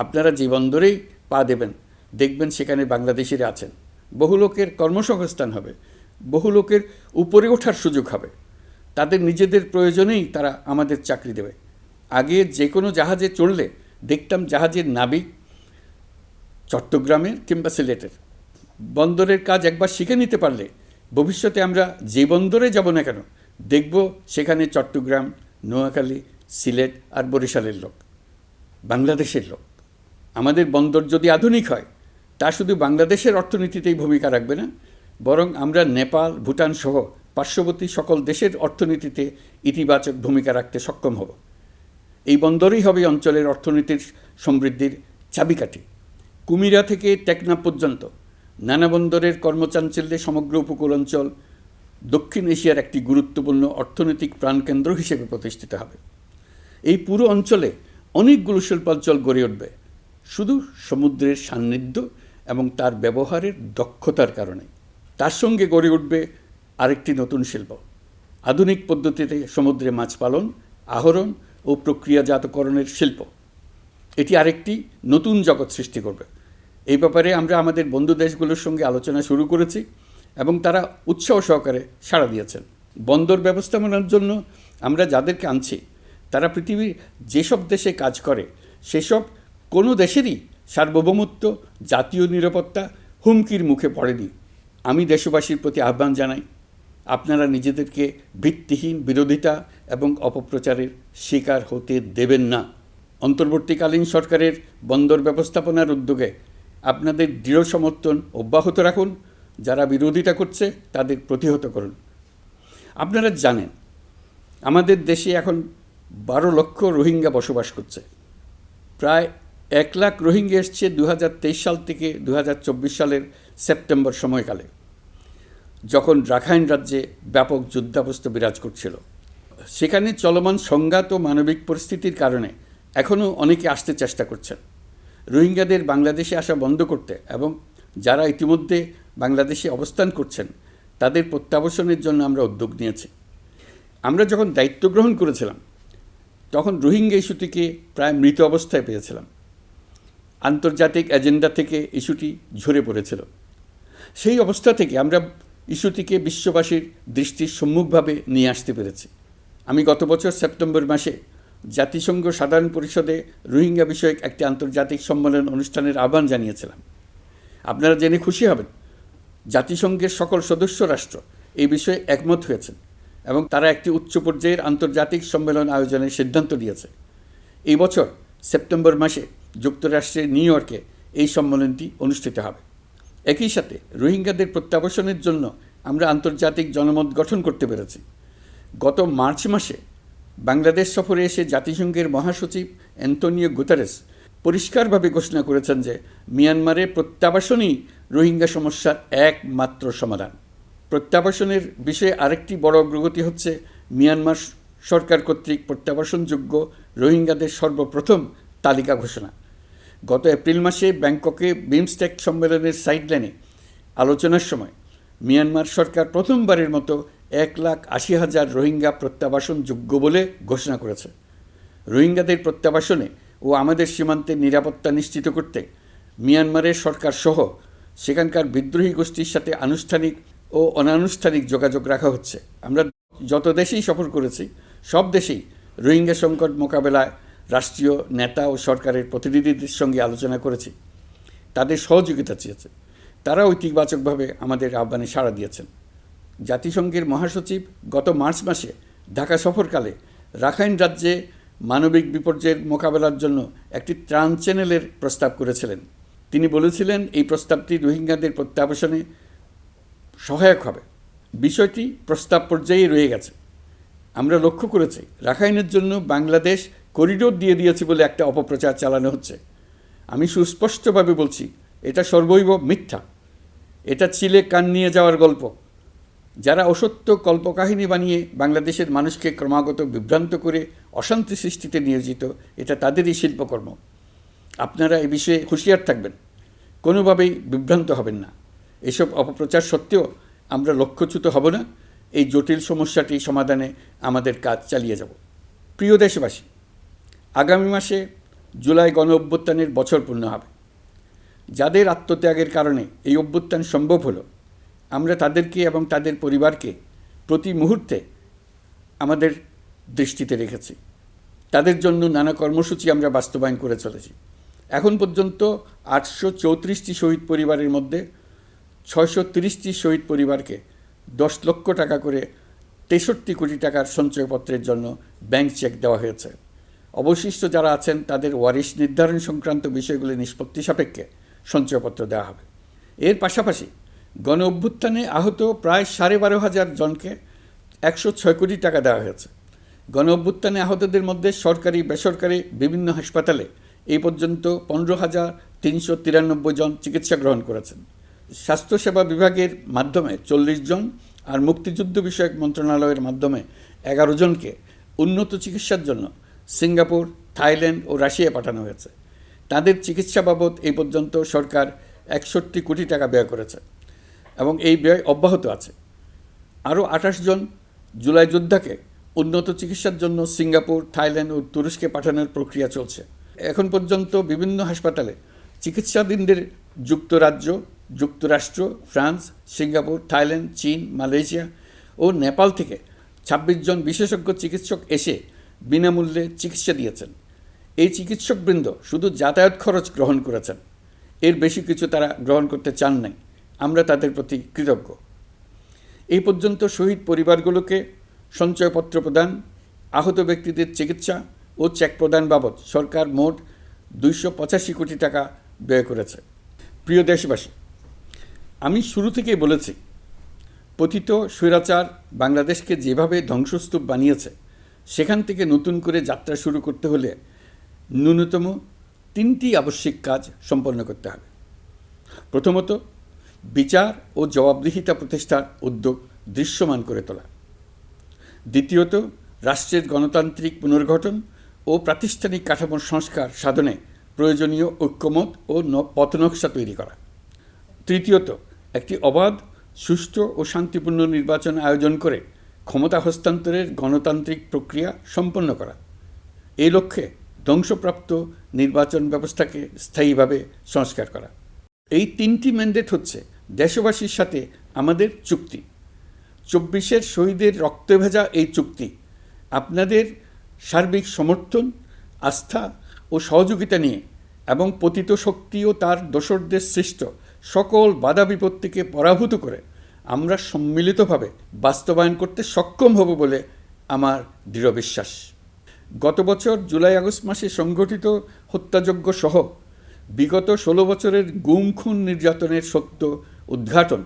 আপনারা যে বন্দরেই পা দেবেন দেখবেন সেখানে বাংলাদেশিরা আছেন। বহু লোকের কর্মসংস্থান হবে, বহু লোকের উপরে ওঠার সুযোগ হবে। তাদের নিজেদের প্রয়োজনেই তারা আমাদের চাকরি দেবে। আগে যে কোনো জাহাজে চড়লে দেখতাম জাহাজের নাবিক চট্টগ্রামের কিংবা সিলেটের। বন্দরের কাজ একবার শিখে নিতে পারলে ভবিষ্যতে আমরা যে বন্দরে যাব না কেন দেখব সেখানে চট্টগ্রাম, নোয়াখালী, সিলেট আর বরিশালের লোক, বাংলাদেশের লোক। আমাদের বন্দর যদি আধুনিক হয় তা শুধু বাংলাদেশের অর্থনীতিতেই ভূমিকা রাখবে না, বরং আমরা নেপাল, ভুটান সহ পার্শ্ববর্তী সকল দেশের অর্থনীতিতে ইতিবাচক ভূমিকা রাখতে সক্ষম হব। এই বন্দরই হবে অঞ্চলের অর্থনীতির সমৃদ্ধির চাবিকাঠি। কুমিরা থেকে টেকনাফ পর্যন্ত নানা বন্দরের কর্মচাঞ্চল্যে সমগ্র উপকূল অঞ্চল দক্ষিণ এশিয়ার একটি গুরুত্বপূর্ণ অর্থনৈতিক প্রাণকেন্দ্র হিসেবে প্রতিষ্ঠিত হবে। এই পুরো অঞ্চলে অনেকগুলো শিল্পাঞ্চল গড়ে উঠবে শুধু সমুদ্রের সান্নিধ্য এবং তার ব্যবহারের দক্ষতার কারণে। তার সঙ্গে গড়ে উঠবে আরেকটি নতুন শিল্প, আধুনিক পদ্ধতিতে সমুদ্রে মাছ পালন, আহরণ ও প্রক্রিয়াজাতকরণের শিল্প। এটি আরেকটি নতুন জগৎ সৃষ্টি করবে। এই ব্যাপারে আমরা আমাদের বন্ধু দেশগুলোর সঙ্গে আলোচনা শুরু করেছি এবং তারা উৎসাহ সহকারে সাড়া দিয়েছেন। বন্দর ব্যবস্থাপনার জন্য আমরা যাদেরকে আনছি তারা পৃথিবীর যেসব দেশে কাজ করে সেসব কোনো দেশেরই সার্বভৌমত্ব, জাতীয় নিরাপত্তা হুমকির মুখে পড়েনি। আমি দেশবাসীর প্রতি আহ্বান জানাই, আপনারা নিজেদেরকে ভিত্তিহীন বিরোধিতা এবং অপপ্রচারের শিকার হতে দেবেন না। অন্তর্বর্তীকালীন সরকারের বন্দর ব্যবস্থাপনার উদ্যোগে আপনাদের দৃঢ় সমর্থন অব্যাহত রাখুন। যারা বিরোধিতা করছে তাদের প্রতিহত করুন। আপনারা জানেন আমাদের দেশে এখন 12 লক্ষ রোহিঙ্গা বসবাস করছে। প্রায় 1 লাখ রোহিঙ্গা এসছে 2023 সাল থেকে 2024 সালের সেপ্টেম্বর সময়কালে, যখন রাখাইন রাজ্যে ব্যাপক যুদ্ধাবস্থা বিরাজ করছিল। সেখানে চলমান সংঘাত ও মানবিক পরিস্থিতির কারণে এখনও অনেকে আসতে চেষ্টা করছেন। রোহিঙ্গাদের বাংলাদেশে আসা বন্ধ করতে এবং যারা ইতিমধ্যে বাংলাদেশে অবস্থান করছেন তাদের প্রত্যাবাসনের জন্য আমরা উদ্যোগ নিয়েছি। আমরা যখন দায়িত্ব গ্রহণ করেছিলাম তখন রোহিঙ্গা ইস্যুটিকে প্রায় মৃত অবস্থায় পেয়েছিলাম। আন্তর্জাতিক এজেন্ডা থেকে ইস্যুটি ঝরে পড়েছিল। সেই অবস্থা থেকে আমরা ইস্যুটিকে বিশ্ববাসীর দৃষ্টির সম্মুখভাবে নিয়ে আসতে পেরেছি। আমি গত বছর সেপ্টেম্বর মাসে জাতিসংঘ সাধারণ পরিষদে রোহিঙ্গা বিষয়ক একটি আন্তর্জাতিক সম্মেলন অনুষ্ঠানের আহ্বান জানিয়েছিলাম। আপনারা জেনে খুশি হবেন, জাতিসংঘের সকল সদস্য রাষ্ট্র এই বিষয়ে একমত হয়েছেন এবং তারা একটি উচ্চ পর্যায়ের আন্তর্জাতিক সম্মেলন আয়োজনের সিদ্ধান্ত নিয়েছে। এই বছর সেপ্টেম্বর মাসে যুক্তরাষ্ট্রের নিউ ইয়র্কে এই সম্মেলনটি অনুষ্ঠিত হবে। একই সাথে রোহিঙ্গাদের প্রত্যাবাসনের জন্য আমরা আন্তর্জাতিক জনমত গঠন করতে পেরেছি। গত মার্চ মাসে বাংলাদেশ সফরে এসে জাতিসংঘের মহাসচিব অ্যান্তোনিও গুতেরেস পরিষ্কারভাবে ঘোষণা করেছেন যে মিয়ানমারের প্রত্যাবাসনই রোহিঙ্গা সমস্যার একমাত্র সমাধান। প্রত্যাবাসনের বিষয়ে আরেকটি বড় অগ্রগতি হচ্ছে মিয়ানমার সরকার কর্তৃক প্রত্যাবাসনযোগ্য রোহিঙ্গাদের সর্বপ্রথম তালিকা ঘোষণা। গত এপ্রিল মাসে ব্যাংককে বিমস্টেক সম্মেলনের সাইডলাইনে আলোচনার সময় মিয়ানমার সরকার প্রথমবারের মতো 1,80,000 রোহিঙ্গা প্রত্যাবাসনযোগ্য বলে ঘোষণা করেছে। রোহিঙ্গাদের প্রত্যাবাসনে ও আমাদের সীমান্তের নিরাপত্তা নিশ্চিত করতে মিয়ানমারের সরকার সহ সেখানকার বিদ্রোহী গোষ্ঠীর সাথে আনুষ্ঠানিক ও অনানুষ্ঠানিক যোগাযোগ রাখা হচ্ছে। আমরা যত দেশেই সফর করেছি সব দেশেই রোহিঙ্গা সংকট মোকাবেলায় রাষ্ট্রীয় নেতা ও সরকারের প্রতিনিধিদের সঙ্গে আলোচনা করেছি, তাদের সহযোগিতা চেয়েছে। তারা ইতিবাচকভাবে আমাদের আহ্বানে সাড়া দিয়েছেন। জাতিসংঘের মহাসচিব গত মার্চ মাসে ঢাকা সফরকালে রাখাইন রাজ্যে মানবিক বিপর্যয়ের মোকাবেলার জন্য একটি ত্রাণ চ্যানেলের প্রস্তাব করেছিলেন। তিনি বলেছিলেন এই প্রস্তাবটি রোহিঙ্গাদের প্রত্যাবাসনে সহায়ক হবে। বিষয়টি প্রস্তাব পর্যায়ে রয়ে গেছে। আমরা লক্ষ্য করেছি রাখাইনের জন্য বাংলাদেশ করিডোর দিয়ে দিয়েছে বলে একটা অপপ্রচার চালানো হচ্ছে। আমি সুস্পষ্টভাবে বলছি, এটা সর্বৈব মিথ্যা। এটা চিলে কান নিয়ে যাওয়ার গল্প। যারা অসত্য কল্পকাহিনী বানিয়ে বাংলাদেশের মানুষকে ক্রমাগত বিভ্রান্ত করে অশান্তি সৃষ্টিতে নিয়োজিত, এটা তাদেরই শিল্পকর্ম। আপনারা এ বিষয়ে হুঁশিয়ার থাকবেন, কোনোভাবেই বিভ্রান্ত হবেন না। এসব অপপ্রচার সত্ত্বেও আমরা লক্ষ্যচ্যুত হব না। এই জটিল সমস্যাটি সমাধানে আমাদের কাজ চালিয়ে যাব। প্রিয় দেশবাসী, আগামী মাসে জুলাই গণ অভ্যুত্থানের বছর পূর্ণ হবে। যাদের আত্মত্যাগের কারণে এই অভ্যুত্থান সম্ভব হলো, আমরা তাদেরকে এবং তাদের পরিবারকে প্রতি মুহূর্তে আমাদের দৃষ্টিতে রেখেছি। তাদের জন্য নানা কর্মসূচি আমরা বাস্তবায়ন করে চলেছি। এখন পর্যন্ত 834টি শহীদ পরিবারের মধ্যে 630টি শহীদ পরিবারকে 10 লক্ষ টাকা করে 63 কোটি টাকার সঞ্চয়পত্রের জন্য ব্যাংক চেক দেওয়া হয়েছে। অবশিষ্ট যারা আছেন তাদের ওয়ারিশ নির্ধারণ সংক্রান্ত বিষয়গুলি নিষ্পত্তি সাপেক্ষে সঞ্চয়পত্র দেওয়া হবে। এর পাশাপাশি গণ অভ্যুত্থানে আহত প্রায় 12,500 জনকে 106 কোটি টাকা দেওয়া হয়েছে। গণ অভ্যুত্থানে আহতদের মধ্যে সরকারি বেসরকারি বিভিন্ন হাসপাতালে এই পর্যন্ত 15,393 জন চিকিৎসা গ্রহণ করেছেন। স্বাস্থ্যসেবা বিভাগের মাধ্যমে 40 জন আর মুক্তিযুদ্ধ বিষয়ক মন্ত্রণালয়ের মাধ্যমে 11 জনকে উন্নত চিকিৎসার জন্য সিঙ্গাপুর, থাইল্যান্ড ও রাশিয়া পাঠানো হয়েছে। তাদের চিকিৎসা বাবদ এই পর্যন্ত সরকার 61 কোটি টাকা ব্যয় করেছে এবং এই ব্যয় অব্যাহত আছে। আরও 28 জন জুলাই যোদ্ধাকে উন্নত চিকিৎসার জন্য সিঙ্গাপুর, থাইল্যান্ড ও তুরস্কে পাঠানোর প্রক্রিয়া চলছে। এখন পর্যন্ত বিভিন্ন হাসপাতালে চিকিৎসাধীনদের যুক্তরাজ্য, যুক্তরাষ্ট্র, ফ্রান্স, সিঙ্গাপুর, থাইল্যান্ড, চীন, মালয়েশিয়া ও নেপাল থেকে 26 জন বিশেষজ্ঞ চিকিৎসক এসে বিনামূল্যে চিকিৎসা দিয়েছেন। এই চিকিৎসকবৃন্দ শুধু যাতায়াত খরচ গ্রহণ করেছেন, এর বেশি কিছু তারা গ্রহণ করতে চান নাই। আমরা তাদের প্রতি কৃতজ্ঞ। এই পর্যন্ত শহীদ পরিবারগুলোকে সঞ্চয়পত্র প্রদান, আহত ব্যক্তিদের চিকিৎসা ও চেক প্রদান বাবদ সরকার মোট 285 কোটি টাকা ব্যয় করেছে। প্রিয় দেশবাসী, আমি শুরু থেকেই বলেছি, পতিত স্বৈরাচার বাংলাদেশকে যেভাবে ধ্বংসস্তূপ বানিয়েছে, সেখান থেকে নতুন করে যাত্রা শুরু করতে হলে ন্যূনতম 3টি আবশ্যিক কাজ সম্পন্ন করতে হবে। প্রথমত, বিচার ও জবাবদিহিতা প্রতিষ্ঠার উদ্যোগ দৃশ্যমান করে তোলা। দ্বিতীয়ত, রাষ্ট্রের গণতান্ত্রিক পুনর্গঠন ও প্রাতিষ্ঠানিক কাঠামোর সংস্কার সাধনে প্রয়োজনীয় ঐক্যমত ও পথনকশা তৈরি করা। তৃতীয়ত, একটি অবাধ, সুষ্ঠু ও শান্তিপূর্ণ নির্বাচন আয়োজন করে ক্ষমতা হস্তান্তরের গণতান্ত্রিক প্রক্রিয়া সম্পন্ন করা। এই লক্ষ্যে ধ্বংসপ্রাপ্ত নির্বাচন ব্যবস্থাকে স্থায়ীভাবে সংস্কার করা। এই 3টি ম্যান্ডেট হচ্ছে দেশবাসীর সাথে আমাদের চুক্তি। 24-এর শহীদের রক্তে ভেজা এই চুক্তি আপনাদের সার্বিক সমর্থন, আস্থা ও সহযোগিতা নিয়ে এবং পতিত শক্তি ও তার দোসরদের সৃষ্ট সকল বাধা বিপত্তিকে পরাভূত করে আমরা সম্মিলিতভাবে বাস্তবায়ন করতে সক্ষম হব বলে আমার দৃঢ় বিশ্বাস। গত বছর জুলাই আগস্ট মাসে সংঘটিত হত্যাযজ্ঞ সহ বিগত 16 বছরের গুম খুন নির্যাতনের সত্য উদ্ঘাটন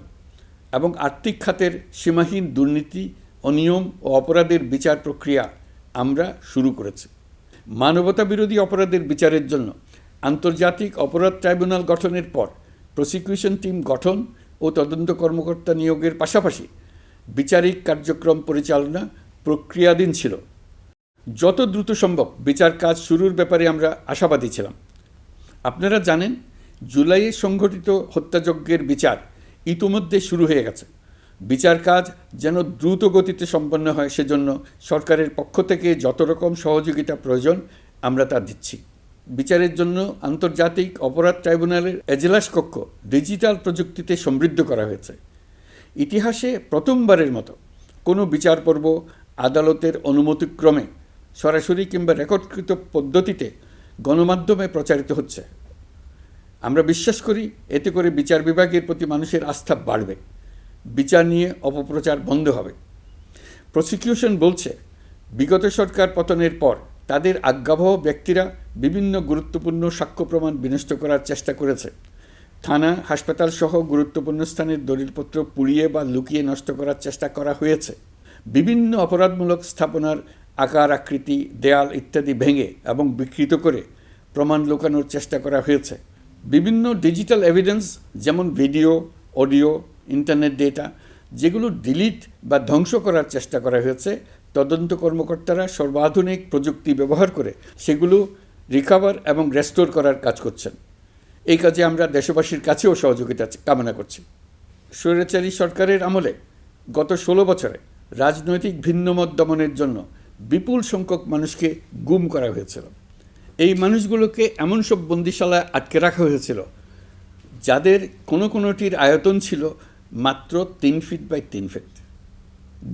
এবং আর্থিক খাতের সীমাহীন দুর্নীতি, অনিয়ম ও অপরাধের বিচার প্রক্রিয়া আমরা শুরু করেছি। মানবতাবিরোধী অপরাধের বিচারের জন্য আন্তর্জাতিক অপরাধ ট্রাইব্যুনাল গঠনের পর প্রসিকিউশন টিম গঠন ও তদন্ত কর্মকর্তা নিয়োগের পাশাপাশি বিচারিক কার্যক্রম পরিচালনা প্রক্রিয়াধীন ছিল। যত দ্রুত সম্ভব বিচার কাজ শুরুর ব্যাপারে আমরা আশাবাদী ছিলাম। আপনারা জানেন, জুলাইয়ে সংঘটিত হত্যাযজ্ঞের বিচার ইতিমধ্যে শুরু হয়ে গেছে। বিচার কাজ যেন দ্রুত গতিতে সম্পন্ন হয় সেজন্য সরকারের পক্ষ থেকে যত রকম সহযোগিতা প্রয়োজন আমরা তা দিচ্ছি। বিচারের জন্য আন্তর্জাতিক অপরাধ ট্রাইব্যুনালের এজলাস কক্ষ ডিজিটাল প্রযুক্তিতে সমৃদ্ধ করা হয়েছে। ইতিহাসে প্রথমবারের মতো কোনো বিচার পর্ব আদালতের অনুমতিক্রমে সরাসরি কিংবা রেকর্ডকৃত পদ্ধতিতে গণমাধ্যমে প্রচারিত হচ্ছে। আমরা বিশ্বাস করি এতে করে বিচার বিভাগের প্রতি মানুষের আস্থা বাড়বে, বিচার নিয়ে অপপ্রচার বন্ধ হবে। প্রসিকিউশন বলছে, বিগত সরকার পতনের পর তাদের আজ্ঞাবহ ব্যক্তিরা বিভিন্ন গুরুত্বপূর্ণ সাক্ষ্য প্রমাণ বিনষ্ট করার চেষ্টা করেছে। থানা, হাসপাতাল সহ গুরুত্বপূর্ণ স্থানের দলিলপত্র পুড়িয়ে বা লুকিয়ে নষ্ট করার চেষ্টা করা হয়েছে। বিভিন্ন অপরাধমূলক স্থাপনার আকার, আকৃতি, দেয়াল ইত্যাদি ভেঙে এবং বিকৃত করে প্রমাণ লুকানোর চেষ্টা করা হয়েছে। বিভিন্ন ডিজিটাল এভিডেন্স যেমন ভিডিও, অডিও, ইন্টারনেট ডেটা যেগুলো ডিলিট বা ধ্বংস করার চেষ্টা করা হয়েছে, তদন্ত কর্মকর্তারা সর্বাধুনিক প্রযুক্তি ব্যবহার করে সেগুলো রিকভার এবং রেস্টোর করার কাজ করছেন। এই কাজে আমরা দেশবাসীর কাছেও সহযোগিতা কামনা করছি। স্বৈরাচারী সরকারের আমলে গত 16 বছরে রাজনৈতিক ভিন্নমত দমনের জন্য বিপুল সংখ্যক মানুষকে গুম করা হয়েছিল। এই মানুষগুলোকে এমন সব বন্দিশালায় আটকে রাখা হয়েছিল যাদের কোনোটির আয়তন ছিল মাত্র 3 ফিট বাই 3 ফিট।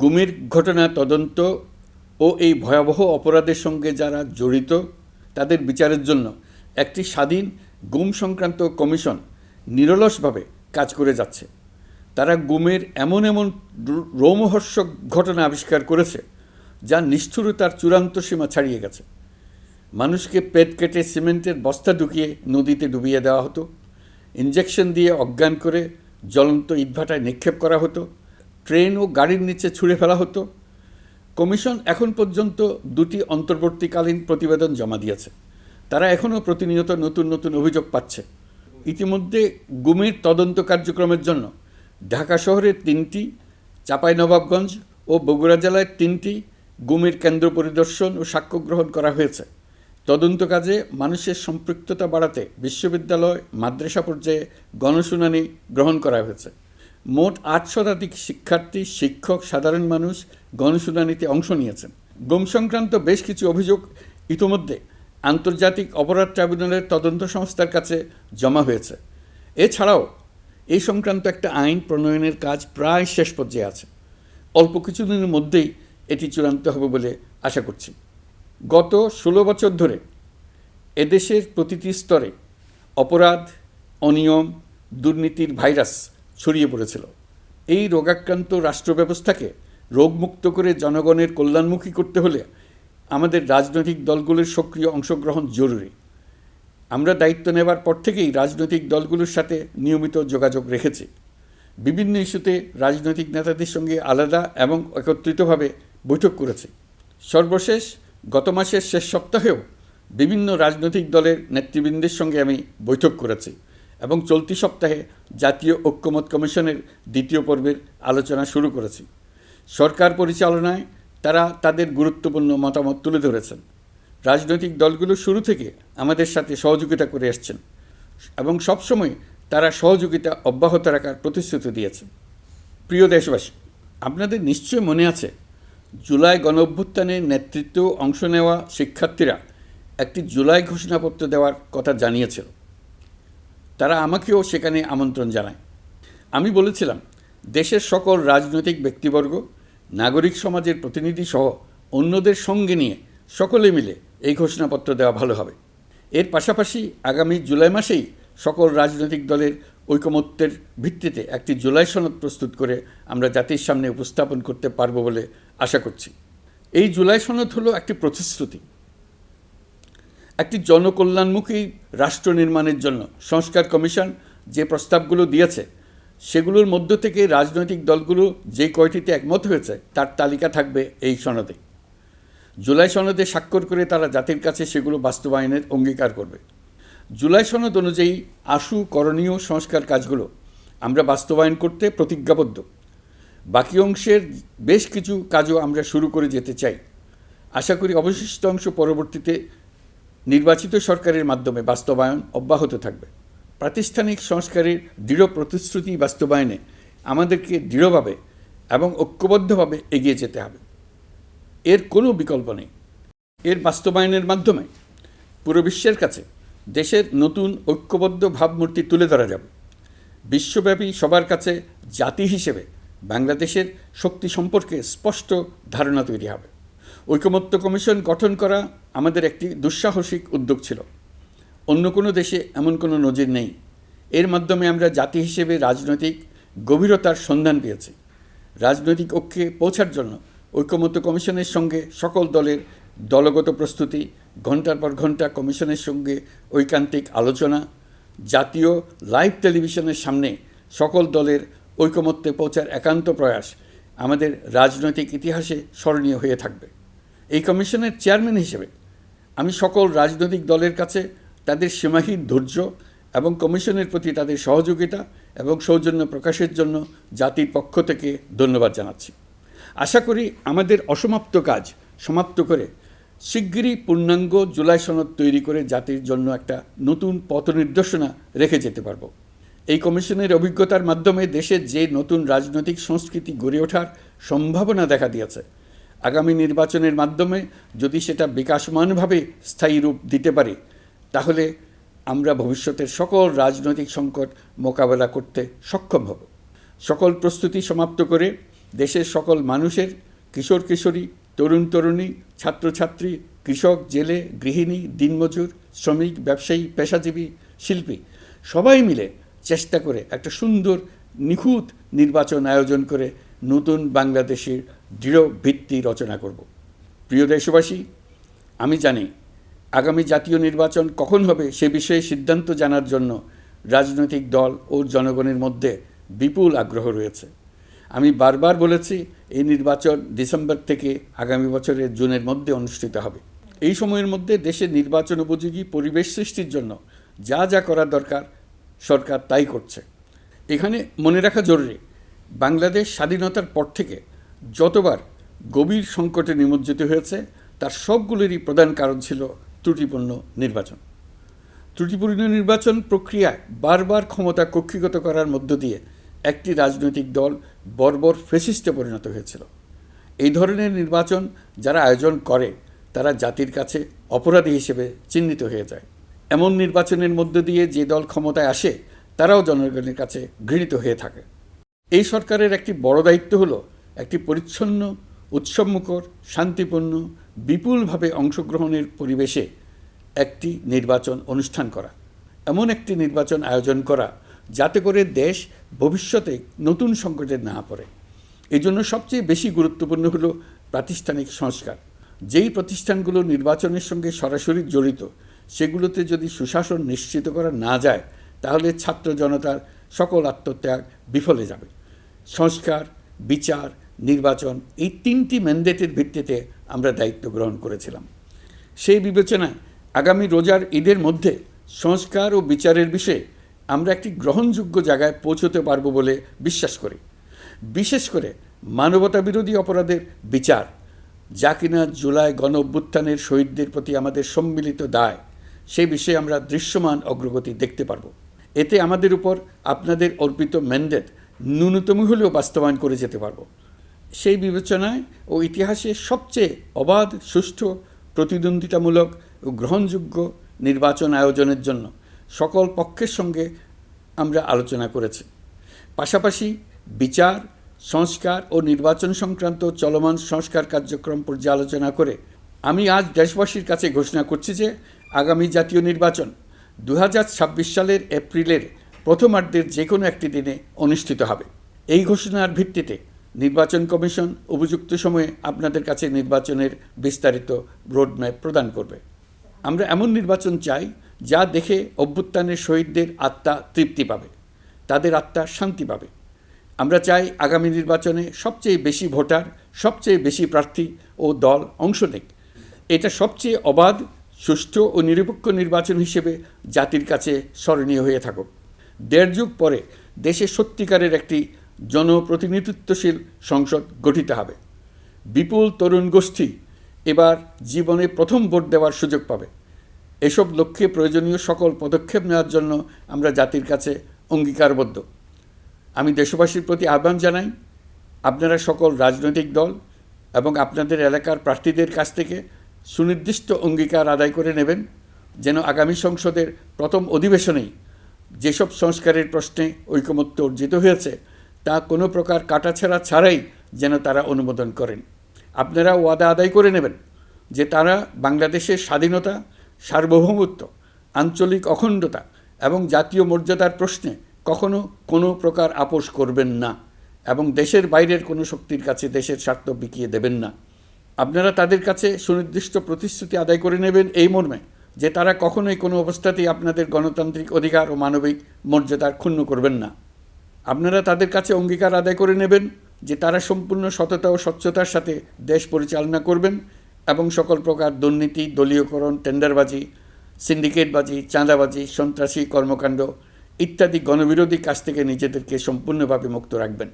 গুমের ঘটনা তদন্ত ও এই ভয়াবহ অপরাধের সঙ্গে যারা জড়িত তাদের বিচারের জন্য একটি স্বাধীন গুম সংক্রান্ত কমিশন নিরলসভাবে কাজ করে যাচ্ছে। তারা গুমের এমন রোমহর্ষক ঘটনা আবিষ্কার করেছে যা নিষ্ঠুরতার চূড়ান্ত সীমা ছাড়িয়ে গেছে। মানুষকে পেট কেটে সিমেন্টের বস্তা ঢুকিয়ে নদীতে ডুবিয়ে দেওয়া হতো, ইঞ্জেকশন দিয়ে অজ্ঞান করে জ্বলন্ত ইটভাটায় নিক্ষেপ করা হতো, ট্রেন ও গাড়ির নিচে ছুঁড়ে ফেলা হতো। কমিশন এখন পর্যন্ত 2টি অন্তর্বর্তীকালীন প্রতিবেদন জমা দিয়েছে। তারা এখনও প্রতিনিয়ত নতুন অভিযোগ পাচ্ছে। ইতিমধ্যে গুমের তদন্ত কার্যক্রমের জন্য ঢাকা শহরের 3টি, চাঁপাইনবাবগঞ্জ ও বগুড়া জেলায় 3টি গুমের কেন্দ্র পরিদর্শন ও সাক্ষ্য গ্রহণ করা হয়েছে। তদন্ত কাজে মানুষের সম্পৃক্ততা বাড়াতে বিশ্ববিদ্যালয়, মাদ্রাসা পর্যায়ে গণশুনানি গ্রহণ করা হয়েছে। মোট 8 শতাধিক শিক্ষার্থী, শিক্ষক, সাধারণ মানুষ গণশুনানিতে অংশ নিয়েছেন। গুম সংক্রান্ত বেশ কিছু অভিযোগ ইতিমধ্যে আন্তর্জাতিক অপরাধ ট্রাইব্যুনালের তদন্ত সংস্থার কাছে জমা হয়েছে। এছাড়াও এই সংক্রান্ত একটা আইন প্রণয়নের কাজ প্রায় শেষ পর্যায়ে আছে। অল্প কিছুদিনের মধ্যেই এটি চূড়ান্ত হবে বলে আশা করছি। গত 16 বছর ধরে এদেশের প্রতিটি স্তরে অপরাধ, অনিয়ম, দুর্নীতির ভাইরাস ছড়িয়ে পড়েছিল। এই রোগাক্রান্ত রাষ্ট্র ব্যবস্থাকে রোগমুক্ত করে জনগণের কল্যাণমুখী করতে হলে আমাদের রাজনৈতিক দলগুলোর সক্রিয় অংশগ্রহণ জরুরি। আমরা দায়িত্ব নেবার পর থেকেই রাজনৈতিক দলগুলোর সাথে নিয়মিত যোগাযোগ রেখেছি। বিভিন্ন ইস্যুতে রাজনৈতিক নেতাদের সঙ্গে আলাদা এবং একত্রিতভাবে বৈঠক করেছি। সর্বশেষ গত মাসের শেষ সপ্তাহেও বিভিন্ন রাজনৈতিক দলের নেতৃবৃন্দের সঙ্গে আমি বৈঠক করেছি এবং চলতি সপ্তাহে জাতীয় ঐক্যমত কমিশনের 2য় পর্বের আলোচনা শুরু করেছি। সরকার পরিচালনায় তারা তাদের গুরুত্বপূর্ণ মতামত তুলে ধরেছেন। রাজনৈতিক দলগুলো শুরু থেকে আমাদের সাথে সহযোগিতা করে আসছেন এবং সবসময় তারা সহযোগিতা অব্যাহত রাখার প্রতিশ্রুতি দিয়েছে। প্রিয় দেশবাসী, আপনাদের নিশ্চয় মনে আছে জুলাই গণঅভ্যুত্থানে নেতৃত্ব অংশ নেওয়া শিক্ষার্থীরা একটি জুলাই ঘোষণাপত্র দেওয়ার কথা জানিয়েছিল। তারা আমাকেও সেখানে আমন্ত্রণ জানায়। আমি বলেছিলাম দেশের সকল রাজনৈতিক ব্যক্তিবর্গ, নাগরিক সমাজের প্রতিনিধি সহ অন্যদের সঙ্গে নিয়ে সকলে মিলে এই ঘোষণাপত্র দেওয়া ভালো হবে। এর পাশাপাশি আগামী জুলাই মাসেই সকল রাজনৈতিক দলের ঐকমত্যের ভিত্তিতে একটি জুলাই সনদ প্রস্তুত করে আমরা জাতির সামনে উপস্থাপন করতে পারব বলে আশা করছি। এই জুলাই সনদ হলো একটি প্রতিশ্রুতি, একটি জনকল্যাণমুখী রাষ্ট্র নির্মাণের জন্য সংস্কার কমিশন যে প্রস্তাবগুলো দিয়েছে সেগুলোর মধ্য থেকে রাজনৈতিক দলগুলো যে কয়টিতে একমত হয়েছে তার তালিকা থাকবে এই সনদে। জুলাই সনদে স্বাক্ষর করে তারা জাতির কাছে সেগুলো বাস্তবায়নের অঙ্গীকার করবে। জুলাই সনদ অনুযায়ী আশু করণীয় সংস্কার কাজগুলো আমরা বাস্তবায়ন করতে প্রতিজ্ঞাবদ্ধ। বাকি অংশের বেশ কিছু কাজও আমরা শুরু করে যেতে চাই। আশা করি অবশিষ্ট অংশ পরবর্তীতে নির্বাচিত সরকারের মাধ্যমে বাস্তবায়ন অব্যাহত থাকবে। প্রাতিষ্ঠানিক সংস্কারের দৃঢ় প্রতিশ্রুতি বাস্তবায়নে আমাদেরকে দৃঢ়ভাবে এবং ঐক্যবদ্ধভাবে এগিয়ে যেতে হবে। এর কোনো বিকল্প নেই। এর বাস্তবায়নের মাধ্যমে পুরো বিশ্বের কাছে দেশের নতুন ঐক্যবদ্ধ ভাবমূর্তি তুলে ধরা যাবে। বিশ্বব্যাপী সবার কাছে জাতি হিসেবে বাংলাদেশের শক্তি সম্পর্কে স্পষ্ট ধারণা তৈরি হবে। ঐকমত্য কমিশন গঠন করা আমাদের একটি দুঃসাহসিক উদ্যোগ ছিল। অন্য কোনো দেশে এমন কোনো নজির নেই। এর মাধ্যমে আমরা জাতি হিসেবে রাজনৈতিক গভীরতার সন্ধান পেয়েছি। রাজনৈতিক ঐক্যে পৌঁছার জন্য ঐকমত্য কমিশনের সঙ্গে সকল দলের দলগত প্রস্তুতি, ঘণ্টার পর ঘণ্টা কমিশনের সঙ্গে ঐকান্তিক আলোচনা, জাতীয় লাইভ টেলিভিশনের সামনে সকল দলের ঐকমত্যে পৌঁছার একান্ত প্রয়াস আমাদের রাজনৈতিক ইতিহাসে স্মরণীয় হয়ে থাকবে। এই কমিশনের চেয়ারম্যান হিসেবে আমি সকল রাজনৈতিক দলের কাছে তাদের সীমাহীন ধৈর্য এবং কমিশনের প্রতি তাদের সহযোগিতা এবং সৌজন্য প্রকাশের জন্য জাতির পক্ষ থেকে ধন্যবাদ জানাচ্ছি। আশা করি আমাদের অসমাপ্ত কাজ সমাপ্ত করে শিগগিরই পূর্ণাঙ্গ জুলাই সনদ তৈরি করে জাতির জন্য একটা নতুন পথ নির্দেশনা রেখে যেতে পারব। এই কমিশনের অভিজ্ঞতার মাধ্যমে দেশের যে নতুন রাজনৈতিক সংস্কৃতি গড়ে ওঠার সম্ভাবনা দেখা দিয়েছে, আগামী নির্বাচনের মাধ্যমে যদি সেটা বিকাশমানভাবে স্থায়ী রূপ দিতে পারে তাহলে আমরা ভবিষ্যতের সকল রাজনৈতিক সংকট মোকাবেলা করতে সক্ষম হব। সকল প্রস্তুতি সমাপ্ত করে দেশের সকল মানুষের, কিশোর কিশোরী, তরুণ তরুণী, ছাত্রছাত্রী, কৃষক, জেলে, গৃহিণী, দিনমজুর, শ্রমিক, ব্যবসায়ী, পেশাজীবী, শিল্পী সবাই মিলে চেষ্টা করে একটা সুন্দর নিখুঁত নির্বাচন আয়োজন করে নতুন বাংলাদেশের দৃঢ় ভিত্তি রচনা করব। প্রিয় দেশবাসী, আমি জানি আগামী জাতীয় নির্বাচন কখন হবে সে বিষয়ে সিদ্ধান্ত জানার জন্য রাজনৈতিক দল ও জনগণের মধ্যে বিপুল আগ্রহ রয়েছে। আমি বারবার বলেছি এই নির্বাচন ডিসেম্বর থেকে আগামী বছরের জুনের মধ্যে অনুষ্ঠিত হবে। এই সময়ের মধ্যে দেশের নির্বাচন উপযোগী পরিবেশ সৃষ্টির জন্য যা যা করা দরকার সরকার তাই করছে। এখানে মনে রাখা জরুরি, বাংলাদেশ স্বাধীনতার পর থেকে যতবার গভীর সংকটে নিমজ্জিত হয়েছে তার সবগুলোরই প্রধান কারণ ছিল ত্রুটিপূর্ণ নির্বাচন। ত্রুটিপূর্ণ নির্বাচন প্রক্রিয়ায় বারবার ক্ষমতা কক্ষিগত করার মধ্য দিয়ে একটি রাজনৈতিক দল বর্বর ফ্যাসিস্টে পরিণত হয়েছিল। এই ধরনের নির্বাচন যারা আয়োজন করে তারা জাতির কাছে অপরাধী হিসেবে চিহ্নিত হয়ে যায়। এমন নির্বাচনের মধ্য দিয়ে যে দল ক্ষমতায় আসে তারাও জনগণের কাছে ঘৃণিত হয়ে থাকে। এই সরকারের একটি বড় দায়িত্ব হলো একটি পরিচ্ছন্ন, উৎসবমুখর, শান্তিপূর্ণ, বিপুলভাবে অংশগ্রহণের পরিবেশে একটি নির্বাচন অনুষ্ঠান করা, এমন একটি নির্বাচন আয়োজন করা যাতে করে দেশ ভবিষ্যতে নতুন সংকটে না পড়ে। এই জন্য সবচেয়ে বেশি গুরুত্বপূর্ণ হলো প্রাতিষ্ঠানিক সংস্কার। যেই প্রতিষ্ঠানগুলো নির্বাচনের সঙ্গে সরাসরি জড়িত সেগুলোতে যদি সুশাসন নিশ্চিত করা না যায় তাহলে ছাত্র জনতার সকল আত্মত্যাগ বিফলে যাবে। সংস্কার, বিচার, নির্বাচন এই তিনটি ম্যান্ডেটের ভিত্তিতে আমরা দায়িত্ব গ্রহণ করেছিলাম। সেই বিবেচনায় আগামী রোজার ঈদের মধ্যে সংস্কার ও বিচারের বিষয়ে আমরা একটি গ্রহণযোগ্য জায়গায় পৌঁছতে পারব বলে বিশ্বাস করি। বিশেষ করে মানবতাবিরোধী অপরাধের বিচার, যা কিনা জুলাই গণ অভ্যুত্থানের শহীদদের প্রতি আমাদের সম্মিলিত দায়, সেই বিষয়ে আমরা দৃশ্যমান অগ্রগতি দেখতে পারব। এতে আমাদের উপর আপনাদের অর্পিত ম্যান্ডেট ন্যূনতম হলেও বাস্তবায়ন করে যেতে পারব। সেই বিবেচনায় ও ইতিহাসে সবচেয়ে অবাধ, সুষ্ঠু, প্রতিদ্বন্দ্বিতামূলক ও গ্রহণযোগ্য নির্বাচন আয়োজনের জন্য সকল পক্ষের সঙ্গে আমরা আলোচনা করেছি। পাশাপাশি বিচার, সংস্কার ও নির্বাচন সংক্রান্ত চলমান সংস্কার কার্যক্রম পর্যালোচনা করে আমি আজ দেশবাসীর কাছে ঘোষণা করছি যে আগামী জাতীয় নির্বাচন 2026 সালের এপ্রিলের প্রথমার্ধের যে কোনো একটি দিনে অনুষ্ঠিত হবে। এই ঘোষণার ভিত্তিতে নির্বাচন কমিশন উপযুক্ত সময়ে আপনাদের কাছে নির্বাচনের বিস্তারিত রোডম্যাপ প্রদান করবে। আমরা এমন নির্বাচন চাই যা দেখে অভ্যুত্থানের শহীদদের আত্মা তৃপ্তি পাবে, তাদের আত্মা শান্তি পাবে। আমরা চাই আগামী নির্বাচনে সবচেয়ে বেশি ভোটার, সবচেয়ে বেশি প্রার্থী ও দল অংশ নেক। এটা সবচেয়ে অবাধ, সুষ্ঠু ও নিরপেক্ষ নির্বাচন হিসেবে জাতির কাছে স্মরণীয় হয়ে থাকুক। 1.5 যুগ পরে দেশে সত্যিকারের একটি জনপ্রতিনিধিত্বশীল সংসদ গঠিত হবে। বিপুল তরুণ গোষ্ঠী এবার জীবনে প্রথম ভোট দেওয়ার সুযোগ পাবে। এসব লক্ষ্যে প্রয়োজনীয় সকল পদক্ষেপ নেওয়ার জন্য আমরা জাতির কাছে অঙ্গীকারবদ্ধ। আমি দেশবাসীর প্রতি আহ্বান জানাই, আপনারা সকল রাজনৈতিক দল এবং আপনাদের এলাকার প্রার্থীদের কাছ থেকে সুনির্দিষ্ট অঙ্গীকার আদায় করে নেবেন, যেন আগামী সংসদের প্রথম অধিবেশনেই যেসব সংস্কারের প্রশ্নে ঐকমত্য অর্জিত হয়েছে তা কোনো প্রকার কাটাছেঁড়া ছাড়াই যেন তারা অনুমোদন করেন। আপনারা ওয়াদা আদায় করে নেবেন যে তারা বাংলাদেশের স্বাধীনতা, সার্বভৌমত্ব, আঞ্চলিক অখণ্ডতা এবং জাতীয় মর্যাদার প্রশ্নে কখনো কোনো প্রকার আপোষ করবেন না এবং দেশের বাইরের কোনো শক্তির কাছে দেশের স্বার্থ বিকিয়ে দেবেন না। আপনারা তাদের কাছে সুনির্দিষ্ট প্রতিশ্রুতি আদায় করে নেবেন এই মর্মে যে তারা কখনোই কোনো অবস্থাতেই আপনাদের গণতান্ত্রিক অধিকার ও মানবিক মর্যাদার ক্ষুণ্ণ করবেন না। আপনারা তাদের কাছে অঙ্গীকার আদায় করে নেবেন যে তারা সম্পূর্ণ সততা ও স্বচ্ছতার সাথে দেশ পরিচালনা করবেন এবং সকল প্রকার দুর্নীতি, দলীয়করণ, টেন্ডারবাজি, সিন্ডিকেটবাজি, চাঁদাবাজি, সন্ত্রাসী কর্মকাণ্ড ইত্যাদি গণবিরোধী কাজ থেকে নিজেদেরকে সম্পূর্ণভাবে মুক্ত রাখবেন।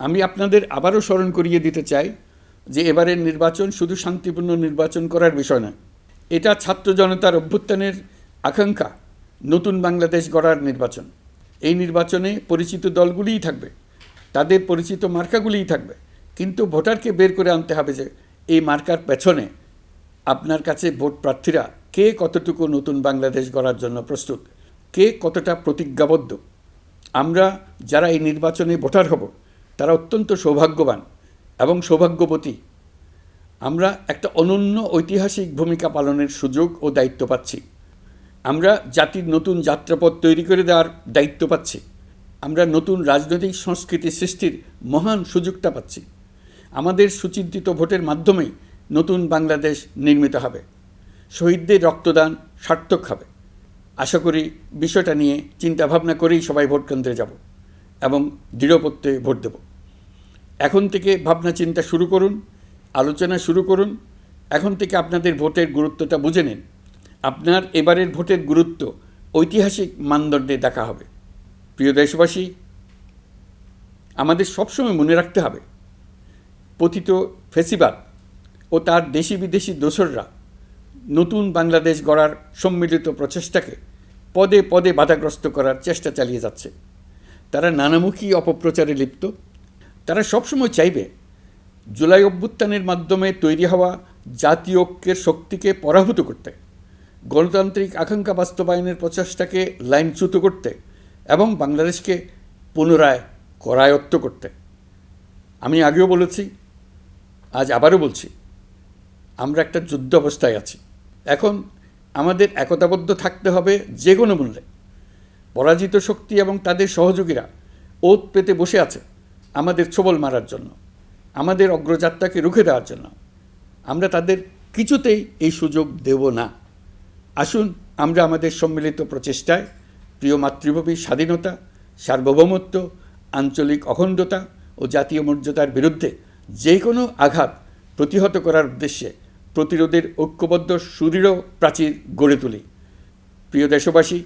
আমি আপনাদের আবারও স্মরণ করিয়ে দিতে চাই যে এবারের নির্বাচন শুধু শান্তিপূর্ণ নির্বাচন করার বিষয় নয়, এটা ছাত্র জনতার অভ্যুত্থানের আকাঙ্ক্ষা নতুন বাংলাদেশ গড়ার নির্বাচন। এই নির্বাচনে পরিচিত দলগুলিই থাকবে, তাদের পরিচিত মার্কাগুলিই থাকবে, কিন্তু ভোটারকে বের করে আনতে হবে যে এই মার্কার পেছনে আপনার কাছে ভোট প্রার্থীরা কে কতটুকু নতুন বাংলাদেশ গড়ার জন্য প্রস্তুত, কে কতটা প্রতিজ্ঞাবদ্ধ। আমরা যারা এই নির্বাচনে ভোটার হব তারা অত্যন্ত সৌভাগ্যবান এবং সৌভাগ্যবতী। আমরা একটা অনন্য ঐতিহাসিক ভূমিকা পালনের সুযোগ ও দায়িত্ব পাচ্ছি। আমরা জাতির নতুন যাত্রাপথ তৈরি করে দেওয়ার দায়িত্ব পাচ্ছি। আমরা নতুন রাজনৈতিক সংস্কৃতি সৃষ্টির মহান সুযোগটা পাচ্ছি। আমাদের সুচিন্তিত ভোটের মাধ্যমেই নতুন বাংলাদেশ নির্মিত হবে। শহীদদের রক্তদান সার্থক হবে। আশা করি বিষয়টা নিয়ে চিন্তাভাবনা করেই সবাই ভোট কেন্দ্রে যাব এবং দৃঢ়প্রত্যয়ে ভোট দেব। এখন থেকে ভাবনা চিন্তা শুরু করুন, আলোচনা শুরু করুন। এখন থেকে আপনাদের ভোটের গুরুত্বটা বুঝে নিন। আপনার এবারের ভোটের গুরুত্ব ঐতিহাসিক মানদণ্ডে দেখা হবে। প্রিয় দেশবাসী, আমাদের সবসময় মনে রাখতে হবে পতিত ফ্যাসিবাদ ও তার দেশি বিদেশি দোসররা নতুন বাংলাদেশ গড়ার সম্মিলিত প্রচেষ্টাকে পদে পদে বাধাগ্রস্ত করার চেষ্টা চালিয়ে যাচ্ছে। তারা নানামুখী অপপ্রচারে লিপ্ত। তারা সবসময় চাইবে জুলাই অভ্যুত্থানের মাধ্যমে তৈরি হওয়া জাতীয় ঐক্যের শক্তিকে পরাভূত করতে, গণতান্ত্রিক আকাঙ্ক্ষা বাস্তবায়নের প্রচেষ্টাকে লাইনচ্যুত করতে এবং বাংলাদেশকে পুনরায় করায়ত্ত করতে। আমি আগেও বলেছি, আজ আবারও বলছি, আমরা একটা যুদ্ধ অবস্থায় আছি। এখন আমাদের একতাবদ্ধ থাকতে হবে যে কোনো মূল্যে। পরাজিত শক্তি এবং তাদের সহযোগীরা ওত পেতে বসে আছে আমাদের ছোবল মারার জন্য, আমাদের অগ্রযাত্রাকে রুখে দেওয়ার জন্য। আমরা তাদের কিছুতেই এই সুযোগ দেব না। আসুন আমরা আমাদের সম্মিলিত প্রচেষ্টায় প্রিয় মাতৃভূমির স্বাধীনতা, সার্বভৌমত্ব, আঞ্চলিক অখণ্ডতা ও জাতীয় মর্যাদার বিরুদ্ধে যে কোনো আঘাত প্রতিহত করার উদ্দেশ্যে প্রতিরোধের ঐক্যবদ্ধ সুদৃঢ় প্রাচীর গড়ে তুলি। প্রিয় দেশবাসী,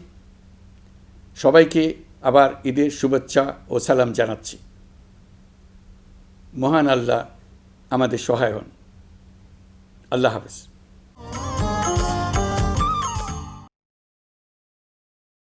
সবাইকে আবার ঈদের শুভেচ্ছা ও সালাম জানাচ্ছি। মহান আল্লাহ আমাদের সহায় হন। আল্লাহ হাফেজ।